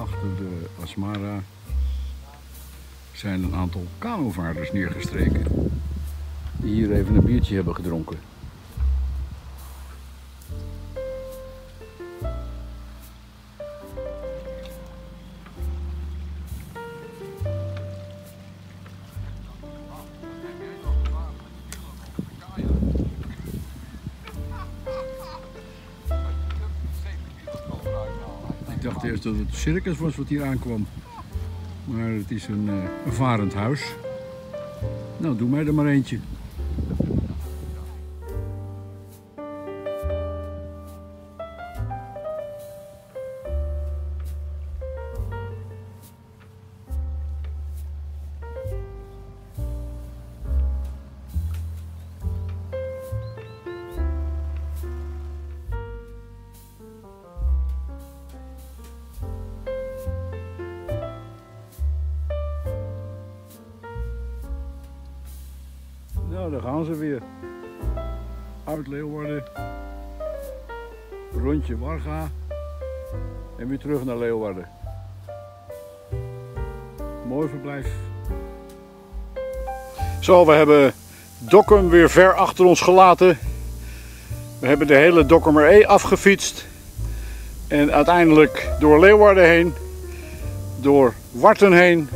Achter de Asmara zijn een aantal kanovaarders neergestreken die hier even een biertje hebben gedronken. Ik dacht eerst dat het een circus was wat hier aankwam, maar het is een varend huis. Nou, doe mij er maar eentje. Nou, daar gaan ze weer. Uit Leeuwarden, rondje Warga en weer terug naar Leeuwarden. Mooi verblijf. Zo, we hebben Dokkum weer ver achter ons gelaten. We hebben de hele Dokkumer E afgefietst en uiteindelijk door Leeuwarden heen, door Warten heen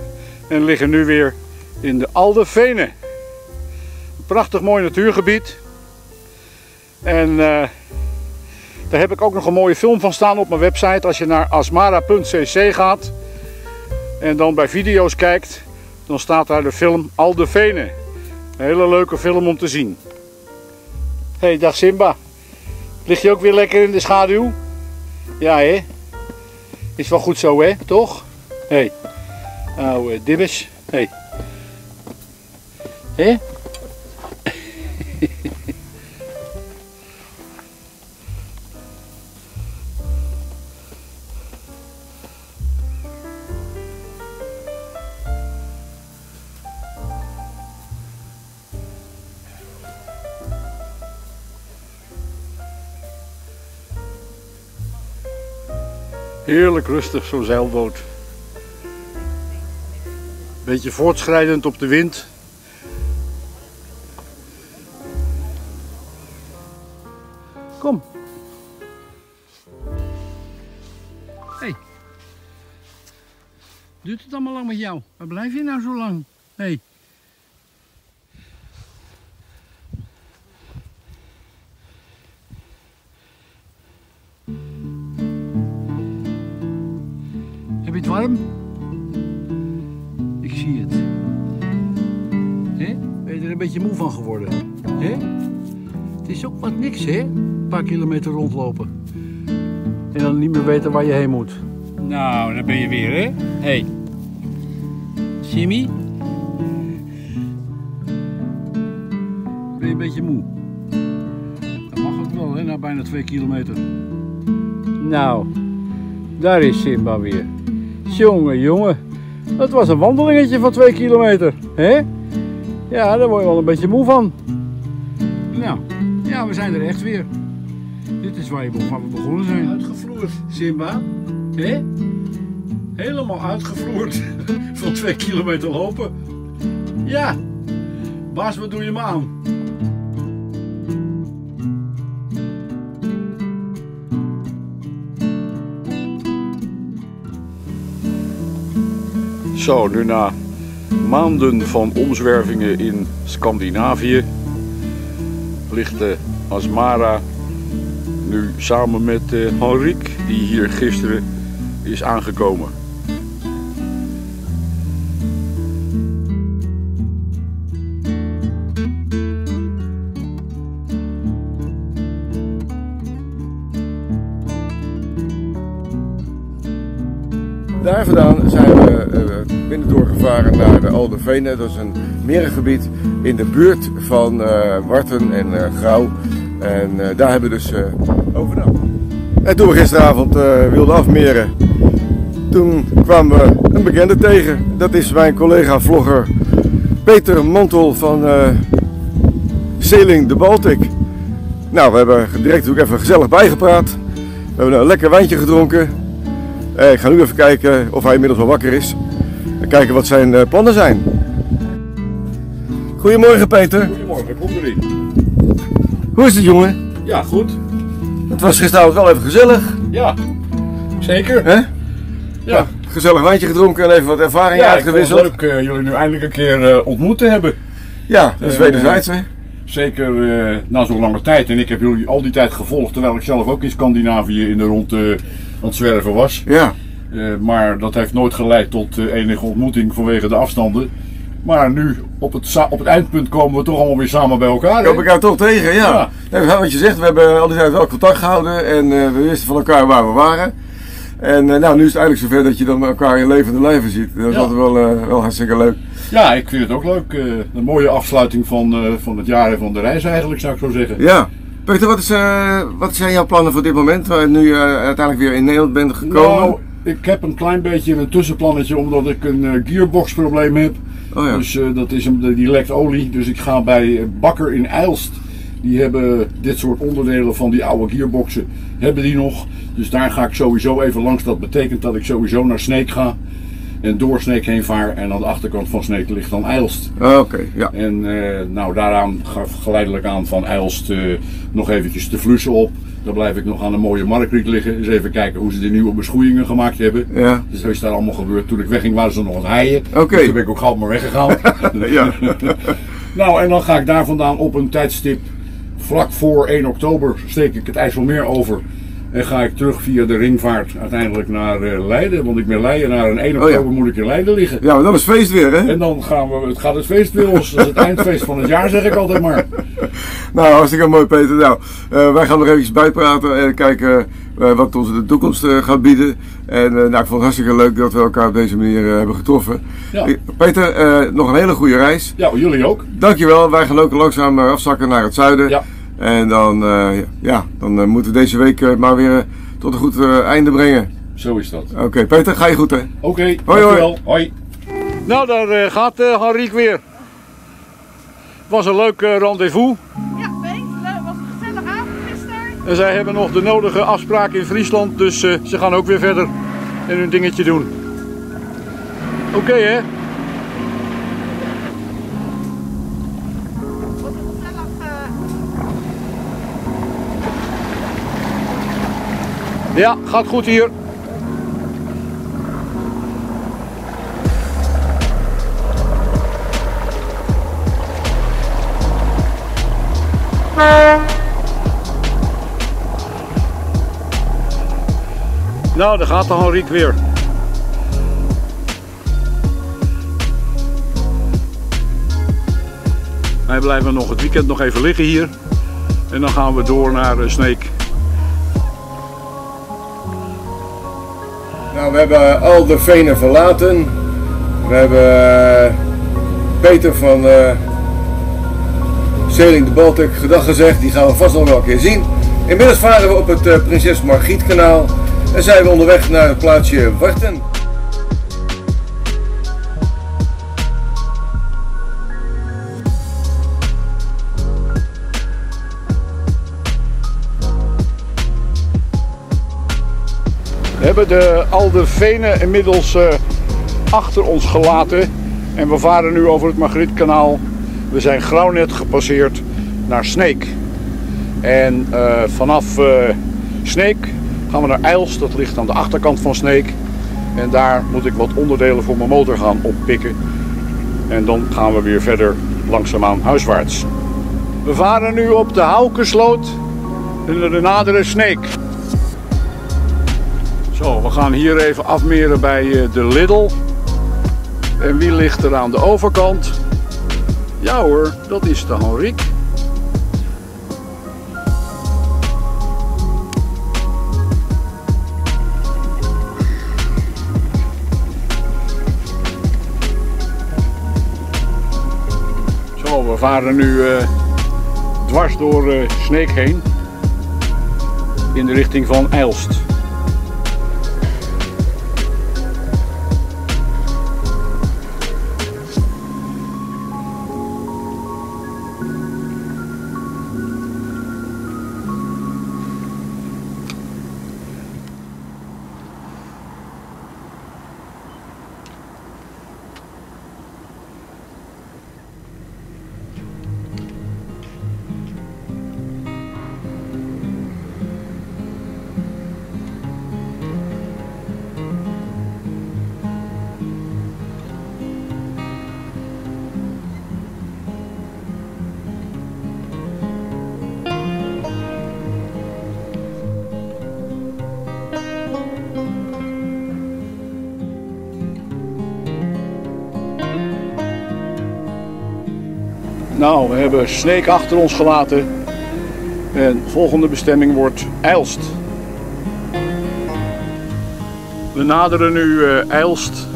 en liggen nu weer in de Aldevenen. Prachtig mooi natuurgebied. En daar heb ik ook nog een mooie film van staan op mijn website. Als je naar asmara.cc gaat en dan bij video's kijkt, dan staat daar de film Aldevenen. Een hele leuke film om te zien. Hey, dag Simba. Lig je ook weer lekker in de schaduw? Ja, hè? Is wel goed zo, hè? Toch? Hey. Nou, dibbes. Hey. Hè? Heerlijk rustig zo'n zeilboot. Beetje voortschrijdend op de wind. Kom. Hey. Duurt het allemaal lang met jou? Waar blijf je nou zo lang? Hey. Heb je het warm? Ik zie het. He? Ben je er een beetje moe van geworden? He? Het is ook wat niks, hè? Een paar kilometer rondlopen. En dan niet meer weten waar je heen moet. Nou, daar ben je weer, hè? Hey. Jimmy? Ben je een beetje moe? Dat mag ook wel, hè? Na bijna 2 kilometer. Nou, daar is Simba weer. Jongen, jongen. Dat was een wandelingetje van 2 kilometer, hè? Ja, daar word je wel een beetje moe van. Nou, ja, we zijn er echt weer. Dit is waar we begonnen zijn. Uitgevloerd, Simba. Hè? Helemaal uitgevloerd van 2 kilometer lopen. Ja, baas, wat doe je me aan? Zo, nu na maanden van omzwervingen in Scandinavië ligt de Asmara nu samen met Henrique, die hier gisteren is aangekomen. Daar vandaan zijn we binnendoor gevaren naar de Aldevenen. Dat is een merengebied in de buurt van Warten en Grauw. En daar hebben we dus overnacht. En toen we gisteravond wilden afmeren, toen kwamen we een bekende tegen. Dat is mijn collega-vlogger Peter Montel van Sailing the Baltic. Nou, we hebben direct ook even gezellig bijgepraat. We hebben een lekker wijntje gedronken. Ik ga nu even kijken of hij inmiddels wel wakker is. En kijken wat zijn plannen zijn. Goedemorgen Peter. Goedemorgen, kom erin. Hoe is het jongen? Ja, goed. Het was gisteravond wel even gezellig. Ja, zeker. Hè? Ja. Gezellig wijntje gedronken en even wat ervaringen uitgewisseld. Het leuk jullie nu eindelijk een keer ontmoet te hebben. Ja, dat is wederzijds hè. Zeker na zo'n lange tijd. En ik heb jullie al die tijd gevolgd, terwijl ik zelf ook in Scandinavië in de rond aan het zwerven was. Ja. Maar dat heeft nooit geleid tot enige ontmoeting vanwege de afstanden. Maar nu, op het eindpunt, komen we toch allemaal weer samen bij elkaar. Kom ik jou toch tegen, ja. Ja. Nee, wat je zegt, we hebben al die tijd wel contact gehouden en we wisten van elkaar waar we waren. En nou, nu is het eigenlijk zover dat je dan elkaar in levende lijven ziet. Dat is altijd wel hartstikke leuk. Ja, ik vind het ook leuk. Een mooie afsluiting van het jaar en van de reis eigenlijk, zou ik zo zeggen. Ja. Peter, wat zijn jouw plannen voor dit moment, waar je nu uiteindelijk weer in Nederland bent gekomen? Nou, ik heb een klein beetje een tussenplannetje, omdat ik een gearbox probleem heb. Oh ja. Dus dat is die lekt olie. Dus ik ga bij Bakker in Eilst. Die hebben dit soort onderdelen van die oude gearboxen, hebben die nog. Dus daar ga ik sowieso even langs. Dat betekent dat ik sowieso naar Sneek ga. En door Sneek heen vaar. En aan de achterkant van Sneek ligt dan Eilst. Oké, ja. En nou, daaraan geleidelijk aan van Eilst nog eventjes de Vlussen op. Dan blijf ik nog aan een mooie Markriet liggen. Eens even kijken hoe ze de nieuwe beschoeiingen gemaakt hebben. Ja. Dus dat is daar allemaal gebeurd. Toen ik wegging waren ze nog aan het heien. Oké. Dus toen ben ik ook gauw maar weggegaan. Ja. Nou, en dan ga ik daar vandaan op een tijdstip. Vlak voor 1 oktober steek ik het IJsselmeer over. En ga ik terug via de ringvaart uiteindelijk naar Leiden. Want ik ben Leidenaar en 1 oktober moet ik in Leiden liggen. Ja, maar dat is feest weer, hè? En dan gaat het feest weer los. Dat is het eindfeest van het jaar, zeg ik altijd maar. Nou, hartstikke mooi Peter. Nou, wij gaan nog eventjes bijpraten en kijken wat ons de toekomst gaat bieden. En nou, ik vond het hartstikke leuk dat we elkaar op deze manier hebben getroffen. Ja. Peter, nog een hele goede reis. Ja, jullie ook. Dankjewel. Wij gaan ook langzaam afzakken naar het zuiden. Ja. En dan moeten we deze week maar weer tot een goed einde brengen. Zo is dat. Oké, Peter, ga je goed hè? Oké, hoi. dankjewel. Hoi. Nou, daar gaat Henrique weer. Was een leuk rendezvous. Ja, Peet, het was een gezellige avond gisteren. En zij hebben nog de nodige afspraken in Friesland, dus ze gaan ook weer verder en hun dingetje doen. Oké, hè? Wat een gezellig. Ja, gaat goed hier. Nou, daar gaat de Henrique weer. Wij blijven nog het weekend nog even liggen hier. En dan gaan we door naar Sneek. Nou, we hebben al de venen verlaten. We hebben Peter van Sailing the Baltic gedag gezegd. Die gaan we vast nog wel een keer zien. Inmiddels varen we op het Prinses Margriet kanaal. En zijn we onderweg naar het plaatsje Warten. We hebben de Aldervenen inmiddels achter ons gelaten en we varen nu over het Margrietkanaal. We zijn Grauwnet gepasseerd naar Sneek. En vanaf Sneek gaan we naar Eilst, dat ligt aan de achterkant van Sneek. En daar moet ik wat onderdelen voor mijn motor gaan oppikken. En dan gaan we weer verder langzaamaan huiswaarts. We varen nu op de Haukensloot in de nadere Sneek. Zo, we gaan hier even afmeren bij de Lidl. En wie ligt er aan de overkant? Ja hoor, dat is de Henrique. Zo, we varen nu dwars door Sneek heen. In de richting van Eilst. Nou, we hebben Sneek achter ons gelaten. En de volgende bestemming wordt Eilst. We naderen nu Eilst.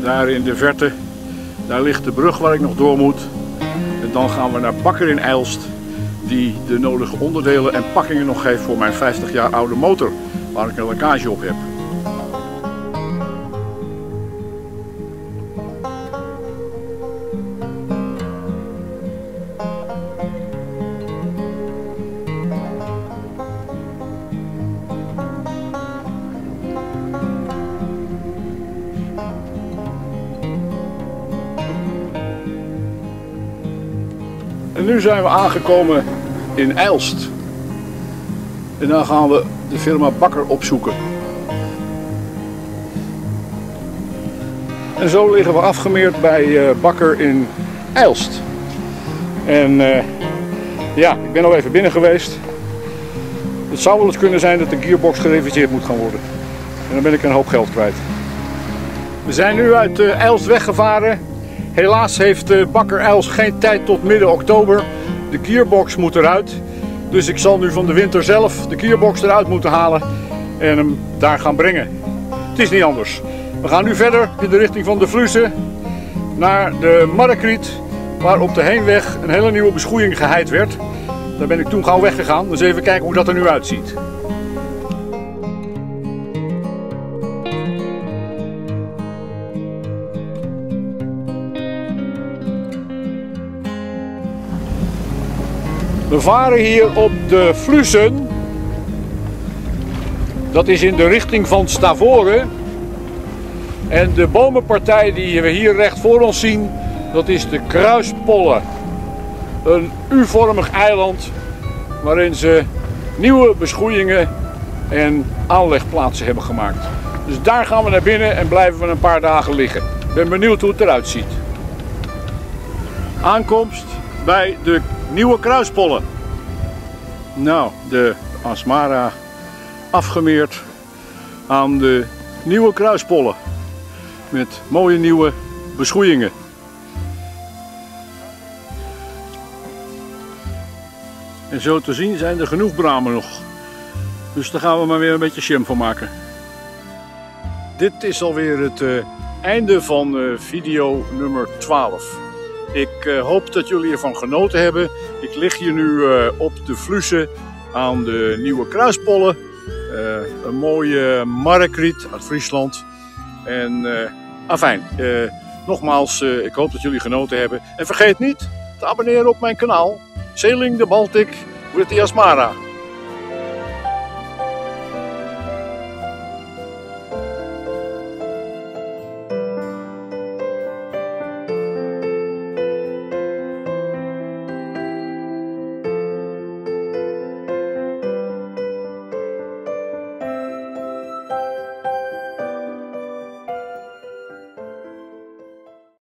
Daar in de verte, daar ligt de brug waar ik nog door moet. En dan gaan we naar Bakker in Eilst, die de nodige onderdelen en pakkingen nog geeft voor mijn 50 jaar oude motor, waar ik een lekkage op heb. En nu zijn we aangekomen in Eilst. En dan gaan we de firma Bakker opzoeken. En zo liggen we afgemeerd bij Bakker in Eilst. En ja, ik ben al even binnen geweest. Het zou wel eens kunnen zijn dat de gearbox gereviseerd moet gaan worden. En dan ben ik een hoop geld kwijt. We zijn nu uit Eilst weggevaren. Helaas heeft Bakker Eilst geen tijd tot midden oktober. De gearbox moet eruit. Dus ik zal nu van de winter zelf de gearbox eruit moeten halen en hem daar gaan brengen. Het is niet anders. We gaan nu verder in de richting van de Vluze naar de Marrekriet, waar op de heenweg een hele nieuwe beschoeiing geheid werd. Daar ben ik toen gauw weggegaan. Dus even kijken hoe dat er nu uitziet. We varen hier op de Vluzen. Dat is in de richting van Stavoren. En de bomenpartij die we hier recht voor ons zien, dat is de Kruispollen. Een U-vormig eiland waarin ze nieuwe beschoeiingen en aanlegplaatsen hebben gemaakt. Dus daar gaan we naar binnen en blijven we een paar dagen liggen. Ik ben benieuwd hoe het eruit ziet. Aankomst bij de nieuwe Kruispollen. Nou, de Asmara afgemeerd aan de nieuwe Kruispollen. Met mooie nieuwe beschoeiingen. En zo te zien zijn er genoeg bramen nog. Dus daar gaan we maar weer een beetje jam van maken. Dit is alweer het einde van video nummer 12. Ik hoop dat jullie ervan genoten hebben. Ik lig hier nu op de Vluze aan de nieuwe Kruispollen. Een mooie Marrekriet uit Friesland. En afijn, nogmaals, ik hoop dat jullie genoten hebben. En vergeet niet te abonneren op mijn kanaal. Sailing the Baltic with the Asmara.